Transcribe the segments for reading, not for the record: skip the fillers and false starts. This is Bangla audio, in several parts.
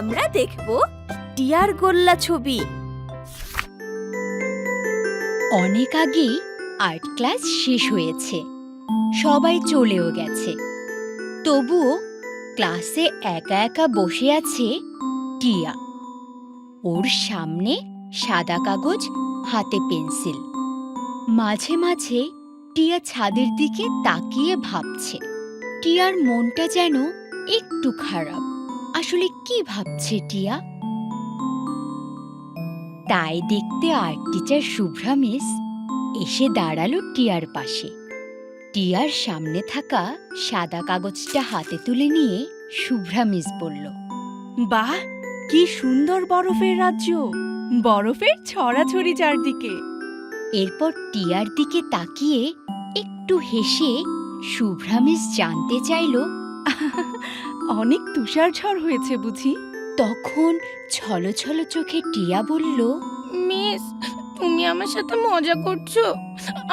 আমরা দেখব টিয়ার গোল্লা ছবি। অনেক আগেই আর্ট ক্লাস শেষ হয়েছে, সবাই চলেও গেছে। তবুও ক্লাসে একা একা বসে আছে টিয়া। ওর সামনে সাদা কাগজ, হাতে পেন্সিল। মাঝে মাঝে টিয়া ছাদের দিকে তাকিয়ে ভাবছে। টিয়ার মনটা যেন একটু খারাপ। আসলে কি ভাবছে টিয়া? তাই দেখতে আর্ট টিচার শুভ্রা মিস এসে দাঁড়ালো টিয়ার পাশে। টিয়ার সামনে থাকা সাদা কাগজটা হাতে তুলে নিয়ে শুভ্রা মিস বলল, বাহ, কি সুন্দর বরফের রাজ্য! বরফের ছড়াছড়ি চারদিকে। এরপর টিয়ার দিকে তাকিয়ে একটু হেসে শুভ্রা মিস জানতে চাইল, অনেক তুষারঝড় হয়েছে বুঝি? তখন ছলছল চোখে টিয়া বলল, মিস, তুমি আমার সাথে মজা করছো?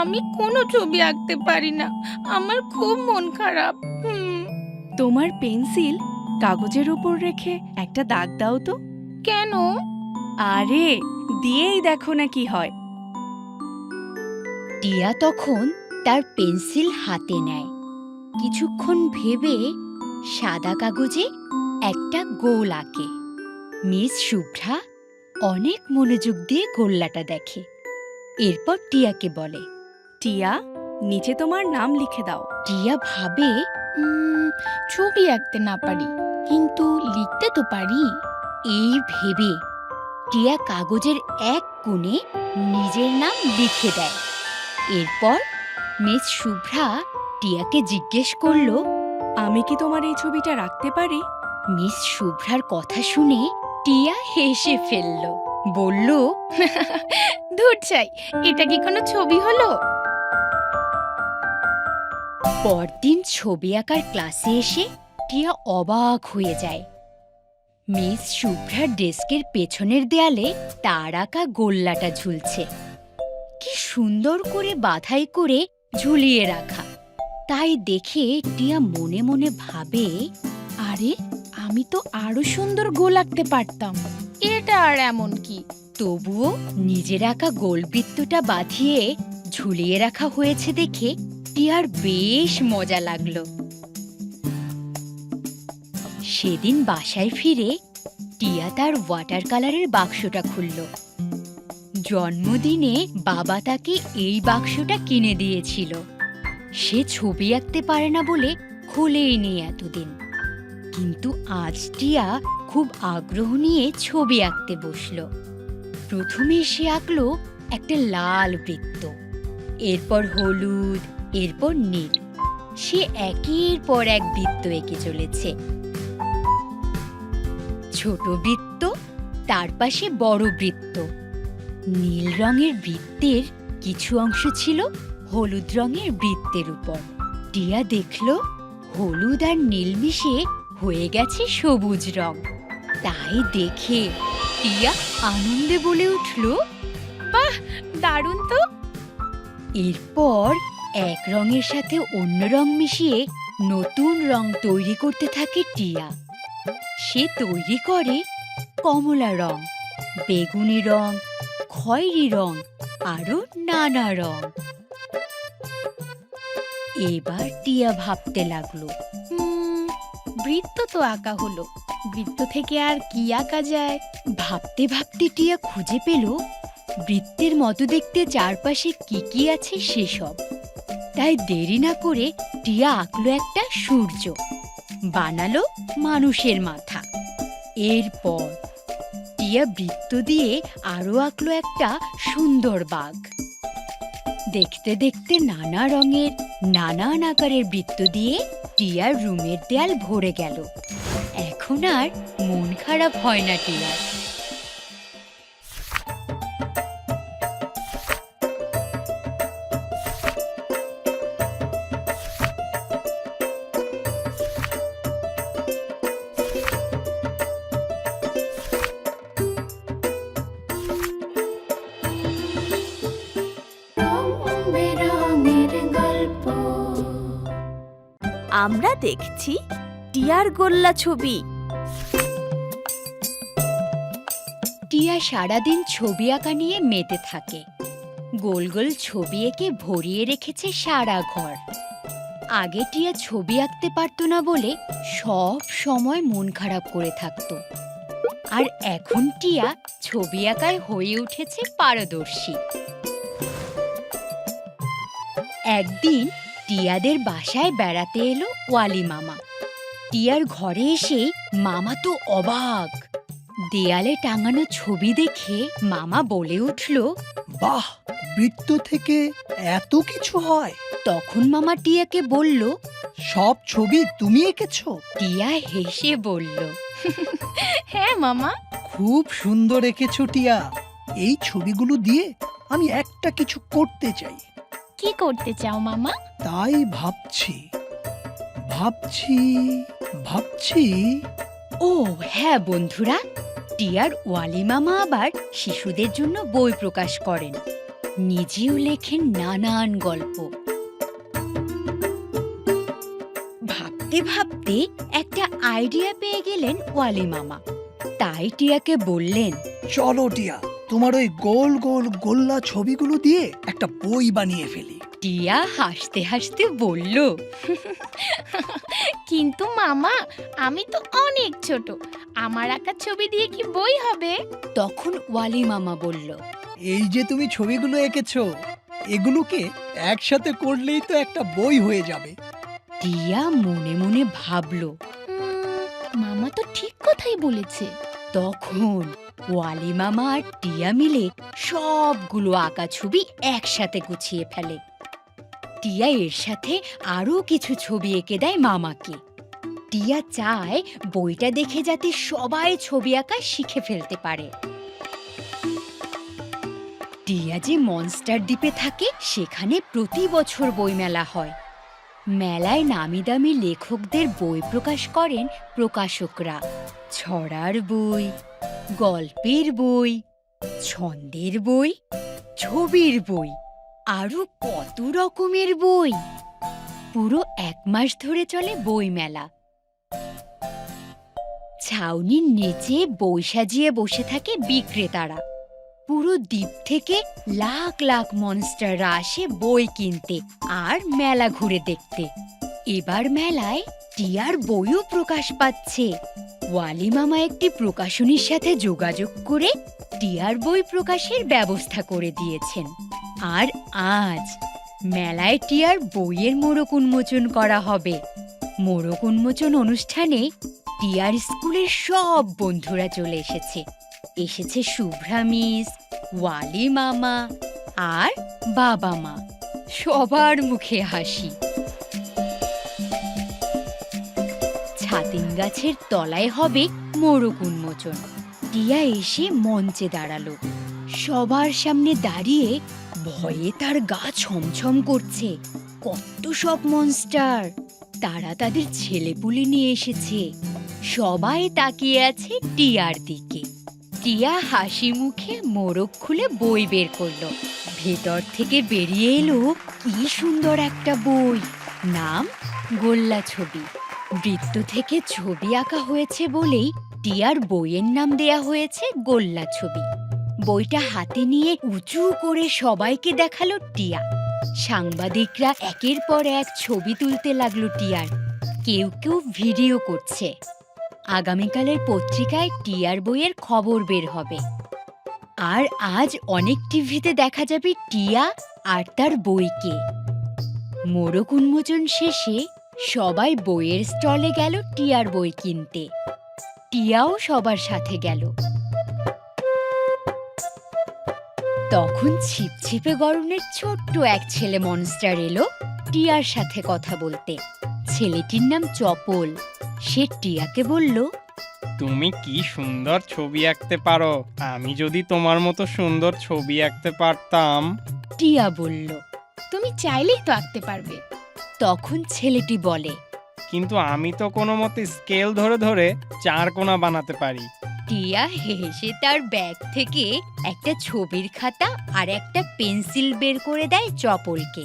আমি কোনো ছবি আঁকতে পারি না, আমার খুব মন খারাপ। তোমার পেন্সিল কাগজের উপর রেখে একটা দাগ দাও তো। কেন? আরে, দিয়েই দেখো না কি হয়। টিয়া তখন তার পেন্সিল হাতে নেয়। কিছুক্ষণ ভেবে সাদা কাগজে একটা গোল আঁকে। মিস শুভ্রা অনেক মনোযোগ দিয়ে গোল্লাটা দেখে। এরপর টিয়াকে বলে, টিয়া, নিচে তোমার নাম লিখে দাও। টিয়া ভাবে, ছবি আঁকতে না পারি, কিন্তু লিখতে তো পারি। এই ভেবে টিয়া কাগজের এক কোণে নিজের নাম লিখে দেয়। এরপর মিস শুভ্রা টিয়াকে জিজ্ঞেস করল, আমি কি তোমার এই ছবিটা রাখতে পারি? মিস শুভ্রার কথা শুনে টিয়া হেসে ফেলল, বলল, ধুর চাই, এটা কি কোনো ছবি হলো? পরদিন ছবি আঁকার ক্লাসে এসে টিয়া অবাক হয়ে যায়। মিস শুভ্রার ডেস্কের পেছনের দেয়ালে তার আঁকা গোল্লাটা ঝুলছে। কি সুন্দর করে বাঁধাই করে ঝুলিয়ে রাখা। তাই দেখে টিয়া মনে মনে ভাবে, আরে, আমি তো আরো সুন্দর গোল আঁকতে পারতাম। এটা আর এমন কি? তবুও নিজের আঁকা গোলবৃত্তটা বাঁধিয়ে ঝুলিয়ে রাখা হয়েছে দেখে টিয়ার বেশ মজা লাগলো। সেদিন বাসায় ফিরে টিয়া তার ওয়াটার কালারের বাক্সটা খুলল। জন্মদিনে বাবা তাকে এই বাক্সটা কিনে দিয়েছিল। সে ছবি আঁকতে পারে না বলে খোলেইনি এতদিন। কিন্তু আজ টিয়া খুব আগ্রহ নিয়ে ছবি আঁকতে বসল। প্রথমে সে আঁকলো একটা লাল বৃত্ত, এরপর হলুদ, এরপর নীল। সে একের পর এক বৃত্ত এঁকে চলেছে। ছোট বৃত্ত, তার পাশে বড় বৃত্ত। নীল রঙের বৃত্তের কিছু অংশ ছিল হলুদ রঙের বৃত্তের উপর। টিয়া দেখল হলুদ আর নীল মিশে হয়ে গেছে সবুজ রং। তাই দেখে টিয়া আনন্দে বলে উঠল, বাহ, দারুণ তো! এরপর এক রঙের সাথে অন্য রং মিশিয়ে নতুন রং তৈরি করতে থাকে টিয়া। সে তৈরি করে কমলা রং, বেগুনি রং, খয়েরি রং, আরো নানা রং। এবার টিয়া ভাবতে লাগলো, বৃত্ত তো আঁকা হলো, বৃত্ত থেকে আর কি আঁকা যায়? ভাবতে ভাবতে টিয়া খুঁজে পেল বৃত্তের মতো দেখতে চারপাশে কি কি আছে সেসব। তাই দেরি না করে টিয়া আঁকলো একটা সূর্য, বানালো মানুষের মাথা। এরপর টিয়া বৃত্ত দিয়ে আরো আঁকলো একটা সুন্দর বাঘ। দেখতে দেখতে নানা রঙের নানান আকারের বৃত্ত দিয়ে টিয়ার রুমের দেয়াল ভরে গেল। এখন আর মন খারাপ হয় না টিয়ার। আমরা দেখছি টিয়ার গোল্লা ছবি। টিয়া সারাদিন ছবি আঁকা নিয়ে মেতে থাকে। গোল গোল ছবি এঁকে ভরিয়ে রেখেছে সারা ঘর। আগে টিয়া ছবি আঁকতে পারতো না বলে সব সময় মন খারাপ করে থাকতো, আর এখন টিয়া ছবি আঁকায় হয়ে উঠেছে পারদর্শী। একদিন টিয়াদের বাসায় বেড়াতে এলো ওয়ালি মামা। টিয়ার ঘরে এসে মামা তো অবাক। দেয়ালে টাঙানো ছবি দেখে মামা বলে উঠল, বাহ, বৃত্ত থেকে এত কিছু হয়। তখন মামা টিয়াকে বলল। সব ছবি তুমি এঁকেছো? টিয়া হেসে বলল, হ্যাঁ মামা। খুব সুন্দর এঁকেছো টিয়া। এই ছবিগুলো দিয়ে আমি একটা কিছু করতে চাই। কি করতে চাও মামা? তাই ভাবছি ভাবছি ভাবছি ও হ্যাঁ বন্ধুরা, টিয়ার ওয়ালি মামা আবার শিশুদের জন্য বই প্রকাশ করেন। নিজেও লেখেন নানান গল্প। ভাবতে ভাবতে একটা আইডিয়া পেয়ে গেলেন ওয়ালি মামা। তাই টিয়াকে বললেন, চলো টিয়া, তোমার ওই গোল গোল গোল্লা ছবিগুলো দিয়ে একটা বই বানিয়ে ফেলি। টিয়া হাসতে হাসতে বলল, কিন্তু মামা, আমি তো অনেক ছোট, আমার আঁকা ছবি দিয়ে কি বই হবে? তখন ওয়ালি মামা বলল, এই যে তুমি ছবিগুলো এঁকেছো, এগুলোকে একসাথে করলেই তো একটা বই হয়ে যাবে। টিয়া মনে মনে ভাবল। মামা তো ঠিক কথাই বলেছে। তখন ওয়ালি মামা আর টিয়া মিলে সবগুলো আঁকা ছবি একসাথে গুছিয়ে ফেলে। টিয়া এর সাথে আরো কিছু ছবি এঁকে দেয় মামাকে। টিয়া চায় বইটা দেখে যাতে সবাই ছবি আঁকা শিখে ফেলতে পারে। টিয়া যে মনস্টার দ্বীপে থাকে, সেখানে প্রতি বছর বইমেলা হয়। মেলায় নামি দামি লেখকদের বই প্রকাশ করেন প্রকাশকরা। ছড়ার বই, গল্পের বই, ছন্দের বই, ছবির বই, আরো কত রকমের বই। পুরো 1 মাস ধরে চলে বই মেলা। ছাউনির নিচে বই সাজিয়ে বসে থাকে বিক্রেতারা। পুরো দ্বীপ থেকে লাখ লাখ মনস্টাররা আসে বই কিনতে আর মেলা ঘুরে দেখতে। এবার মেলায় টিয়ার বইও প্রকাশ পাচ্ছে। ওয়ালি মামা একটি প্রকাশনীর সাথে যোগাযোগ করে টিয়ার বই প্রকাশের ব্যবস্থা করে দিয়েছেন। আর আজ মেলায় টিয়ার বইয়ের মোড়ক উন্মোচন করা হবে। মোড়ক উন্মোচন অনুষ্ঠানে টিয়ার স্কুলের সব বন্ধুরা চলে এসেছে শুভ্রা মিস, ওয়ালি মামা আর বাবা মা। সবার মুখে হাসি। ছাতিম গাছের তলায় হবে মোড়ক উন্মোচন। টিয়া এসে মঞ্চে দাঁড়ালো। সবার সামনে দাঁড়িয়ে ভয়ে তার গা ছমছম করছে। কত সব মনস্টার! তারা তাদের ছেলেপুলে নিয়ে এসেছে। সবাই তাকিয়ে আছে টিয়ার দিকে। টিয়া হাসি মুখে মোড়ক খুলে বই বের করলো। ভেতর থেকে বেরিয়ে এলো কি সুন্দর একটা বই। নাম গোল্লা ছবি। বৃত্ত থেকে ছবি আঁকা হয়েছে বলেই টিয়ার বইয়ের নাম দেয়া হয়েছে গোল্লা ছবি। বইটা হাতে নিয়ে উঁচু করে সবাইকে দেখালো টিয়া। সাংবাদিকরা একের পর এক ছবি তুলতে লাগলো টিয়ার। কেউ কেউ ভিডিও করছে। আগামীকালের পত্রিকায় টিয়ার বইয়ের খবর বের হবে। আর আজ অনেক টিভিতে দেখা যাবে টিয়া আর তার বইকে। মোড়ক উন্মোচন শেষে সবাই বইয়ের স্টলে গেল টিয়ার বই কিনতে। টিয়াও সবার সাথে গেল। তখন ছিপছিপে গরনের ছোট্ট এক ছেলে মনস্টার এলো টিয়ার সাথে কথা বলতে। ছেলেটির নাম চপল। সে টিয়াকে বলল, তুমি কি সুন্দর ছবি আঁকতে পারো। আমি যদি তোমার মতো সুন্দর ছবি আঁকতে পারতাম। টিয়া বলল, তুমি চাইলেই তো আঁকতে পারবে। তখন ছেলেটি বলে, কিন্তু আমি তো কোনো মতে স্কেল ধরে ধরে 4 কোণা বানাতে পারি। টিয়া হেসে তার ব্যাগ থেকে একটা ছবির খাতা আর একটা পেন্সিল বের করে দেয় চপলকে।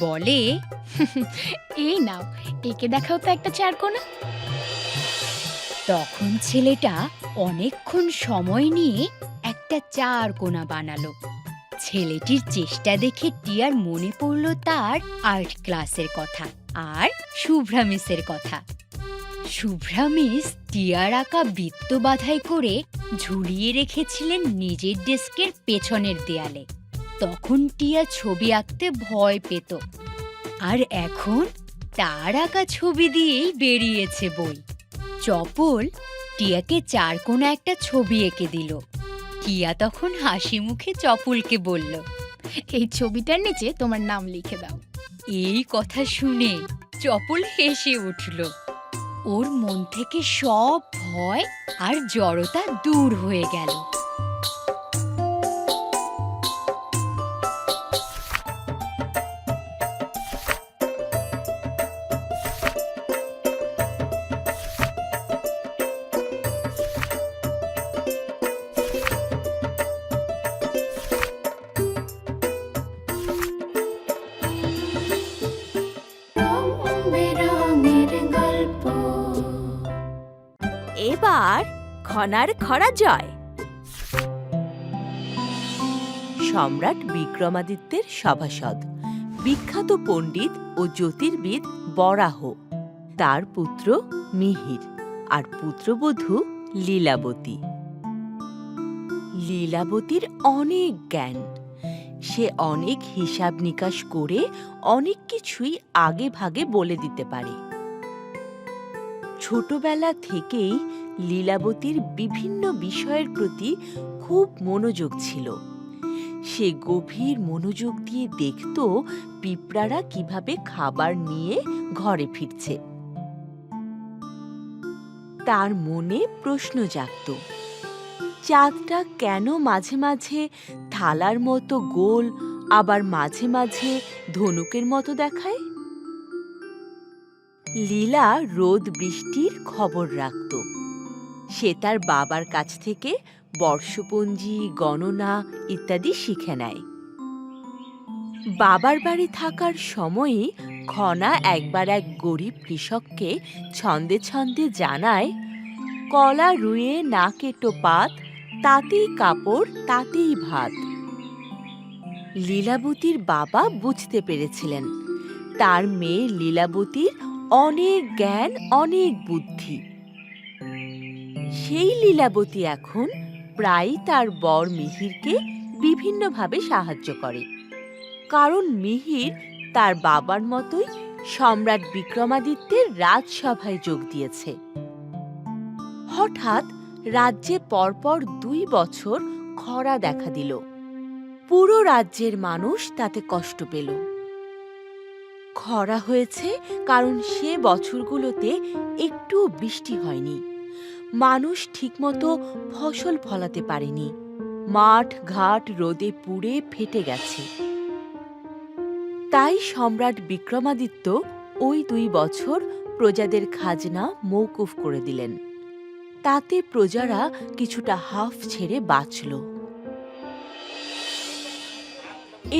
বলে, এই নাও, একে দেখাও তো একটা 4 কোণা। তখন ছেলেটা অনেকক্ষণ সময় নিয়ে একটা চার কোনা বানালো। ছেলেটির চেষ্টা দেখে টিয়ার মনে পড়ল তার আর্ট ক্লাসের কথা আর শুভ্রা মিসের কথা। শুভ্রা মিস টিয়ার আঁকা বৃত্ত বাধাই করে ঝুলিয়ে রেখেছিলেন নিজের ডেস্কের পেছনের দেয়ালে। তখন টিয়া ছবি আঁকতে ভয় পেত, আর এখন তার আঁকা ছবি দিয়েই বেরিয়েছে বই। চপল টিয়াকে চার কোনা একটা ছবি এঁকে দিল। টিয়া তখন হাসি মুখে চপলকে বলল, এই ছবিটার নিচে তোমার নাম লিখে দাও। এই কথা শুনে চপল হেসে উঠল। ওর মন থেকে সব ভয় আর জড়তা দূর হয়ে গেল। এবার খনার খরা জয়। সম্রাট বিক্রমাদিত্যের সভাসদ, বিখ্যাত পণ্ডিত ও জ্যোতির্বিদ বরাহ, তার পুত্র মিহির আর পুত্রবধূ লীলাবতী। লীলাবতীর অনেক জ্ঞান, সে অনেক হিসাব নিকাশ করে অনেক কিছুই আগে ভাগে বলে দিতে পারে। ছোটবেলা থেকেই লীলাবতীর বিভিন্ন বিষয়ের প্রতি খুব মনোযোগ ছিল। সে গভীর মনোযোগ দিয়ে দেখত পিঁপড়ারা কিভাবে খাবার নিয়ে ঘরে ফিরছে। তার মনে প্রশ্ন জাগত, চাঁদটা কেন মাঝে মাঝে থালার মতো গোল আবার মাঝে মাঝে ধনুকের মতো দেখায়? লীলা রোদ বৃষ্টির খবর রাখত। সে তার বাবার কাছ থেকে বর্ষপঞ্জি, গণনা ইত্যাদি শিখে নেয়। বাবার বাড়ি থাকার সময়ই খনা একবার এক গরিব কৃষককে ছন্দে ছন্দে জানায়, কলা রুয়ে না কেটো পাত, তাতেই কাপড় তাতেই ভাত। লীলাবতীর বাবা বুঝতে পেরেছিলেন তার মেয়ে লীলাবতীর অনেক জ্ঞান, অনেক বুদ্ধি। সেই লীলাবতী এখন প্রায়ই তার বর মিহিরকে বিভিন্নভাবে সাহায্য করে, কারণ মিহির তার বাবার মতোই সম্রাট বিক্রমাদিত্যের রাজসভায় যোগ দিয়েছে। হঠাৎ রাজ্যে পরপর 2 বছর খরা দেখা দিল। পুরো রাজ্যের মানুষ তাতে কষ্ট পেল। খরা হয়েছে কারণ সে বছরগুলোতে একটুও বৃষ্টি হয়নি। মানুষ ঠিকমতো ফসল ফলাতে পারেনি। মাঠ ঘাট রোদে পুড়ে ফেটে গেছে। তাই সম্রাট বিক্রমাদিত্য ওই 2 বছর প্রজাদের খাজনা মওকুফ করে দিলেন। তাতে প্রজারা কিছুটা হাফ ছেড়ে বাঁচল।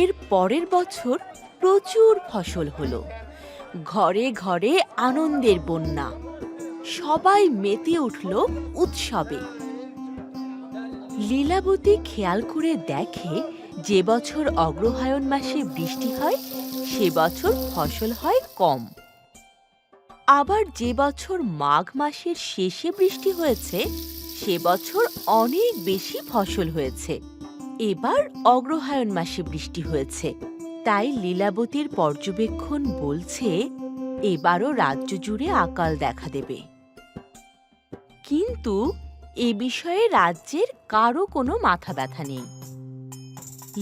এর পরের বছর প্রচুর ফসল হলো। ঘরে ঘরে আনন্দের বন্যা। সবাই মেতে উঠল উৎসবে। লীলাবতী খেয়াল করে দেখে, যে বছর অগ্রহায়ণ মাসে বৃষ্টি হয় সে বছর ফসল হয় কম। আবার যে বছর মাঘ মাসের শেষে বৃষ্টি হয়েছে সে বছর অনেক বেশি ফসল হয়েছে। এবার অগ্রহায়ণ মাসে বৃষ্টি হয়েছে। তাই লীলাবতীর পর্যবেক্ষণ বলছে এবারও রাজ্য জুড়ে আকাল দেখা দেবে। কিন্তু এ বিষয়ে রাজ্যের কারো কোনো মাথা ব্যথা নেই।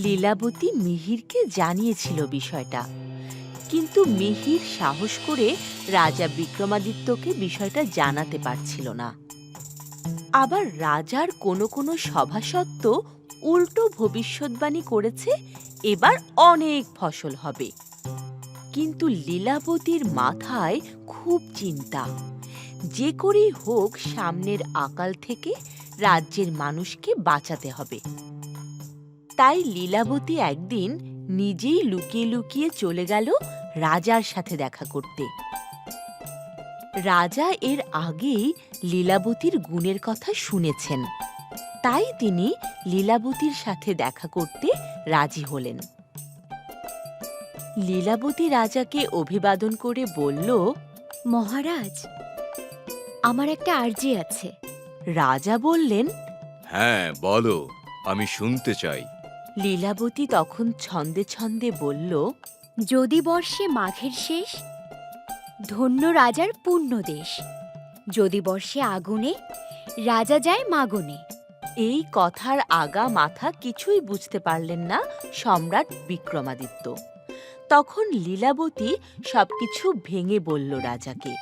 লীলাবতী মিহিরকে জানিয়েছিল বিষয়টা, কিন্তু মিহির সাহস করে রাজা বিক্রমাদিত্যকে বিষয়টা জানাতে পারছিল না। আবার রাজার কোনো কোনো সভাসত্ব উল্টো ভবিষ্যৎবাণী করেছে এবার অনেক ফসল হবে। কিন্তু লীলাবতীর মাথায় খুব চিন্তা, যে করেই হোক সামনের আকাল থেকে রাজ্যের মানুষকে বাঁচাতে হবে। তাই লীলাবতী একদিন নিজেই লুকিয়ে লুকিয়ে চলে গেল রাজার সাথে দেখা করতে। রাজা এর আগেই লীলাবতীর গুণের কথা শুনেছেন, তাই তিনি লীলাবতীর সাথে দেখা করতে রাজি হলেন। লীলাবতী রাজাকে অভিবাদন করে বলল, মহারাজ, আমার একটা আর্জি আছে। রাজা বললেন, হ্যাঁ বলো, আমি শুনতে চাই। লীলাবতী তখন ছন্দে ছন্দে বলল, যদি বর্ষে মাঘের শেষ, ধন্য রাজার পূর্ণ দেশ। যদি বর্ষে আগুনে, রাজা যায় মাগনে। এই কথার আগা মাথা কিছুই বুঝতে পারলেন না সম্রাট বিক্রমাদিত্য। তখন লীলাবতী সবকিছু ভেঙে বলল রাজাকে।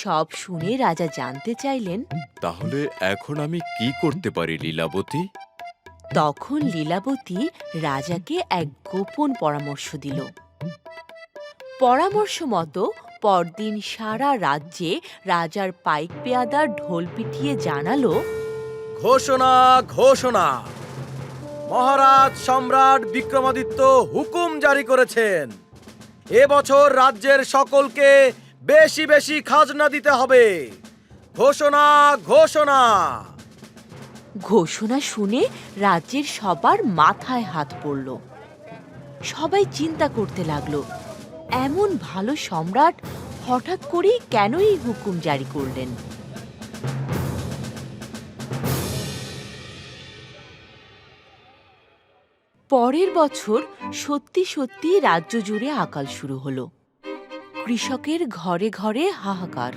সব শুনে রাজা জানতে চাইলেন, তাহলে এখন আমি কি করতে পারি লীলাবতী? তখন লীলাবতী রাজাকে এক গোপন পরামর্শ দিল। পরামর্শ মতো পরদিন সারা রাজ্যে রাজার পাইক পেয়াদার ঢোল পিটিয়ে জানালো, ঘোষণা ঘোষণা, মহারাজ সম্রাট বিক্রমাদিত্য হুকুম জারি করেছেন, এবছর রাজ্যের সকলকে বেশি বেশি খাজনা দিতে হবে। ঘোষণা ঘোষণা। ঘোষণা শুনে রাজ্যের সবার মাথায় হাত পড়ল। সবাই চিন্তা করতে লাগলো, এমন ভালো সম্রাট হঠাৎ করেই কেন এই হুকুম জারি করলেন। পরের বছর সত্যি সত্যি রাজ্য জুড়ে আকাল শুরু হলো। কৃষকের ঘরে ঘরে হাহাকার।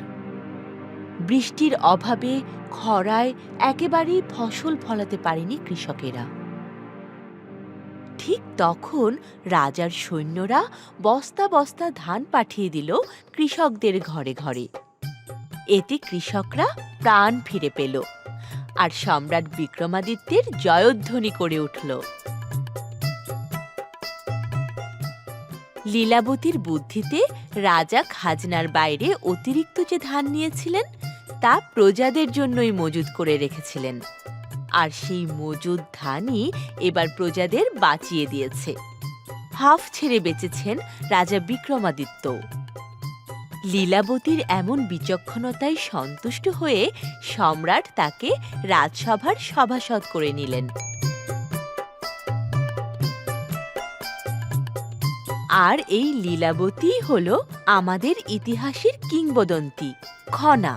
বৃষ্টির অভাবে খরায় একেবারেই ফসল ফলাতে পারেনি কৃষকেরা। ঠিক তখন রাজার সৈন্যরা বস্তা বস্তা ধান পাঠিয়ে দিল কৃষকদের ঘরে ঘরে। এতে কৃষকরা প্রাণ ফিরে পেল আর সম্রাট বিক্রমাদিত্যের জয়ধ্বনি করে উঠল। লীলাবতীর বুদ্ধিতে রাজা খাজনার বাইরে অতিরিক্ত যে ধান নিয়েছিলেন তা প্রজাদের জন্যই মজুদ করে রেখেছিলেন, আর সেই মজুদ ধানই এবার প্রজাদের বাঁচিয়ে দিয়েছে। হাফ ছেড়ে বেঁচেছেন রাজা বিক্রমাদিত্য। লীলাবতীর এমন বিচক্ষণতায় সন্তুষ্ট হয়ে সম্রাট তাকে রাজসভার সভাসদ করে নিলেন। আর এই লীলাবতী হল আমাদের ইতিহাসের কিংবদন্তি খনা।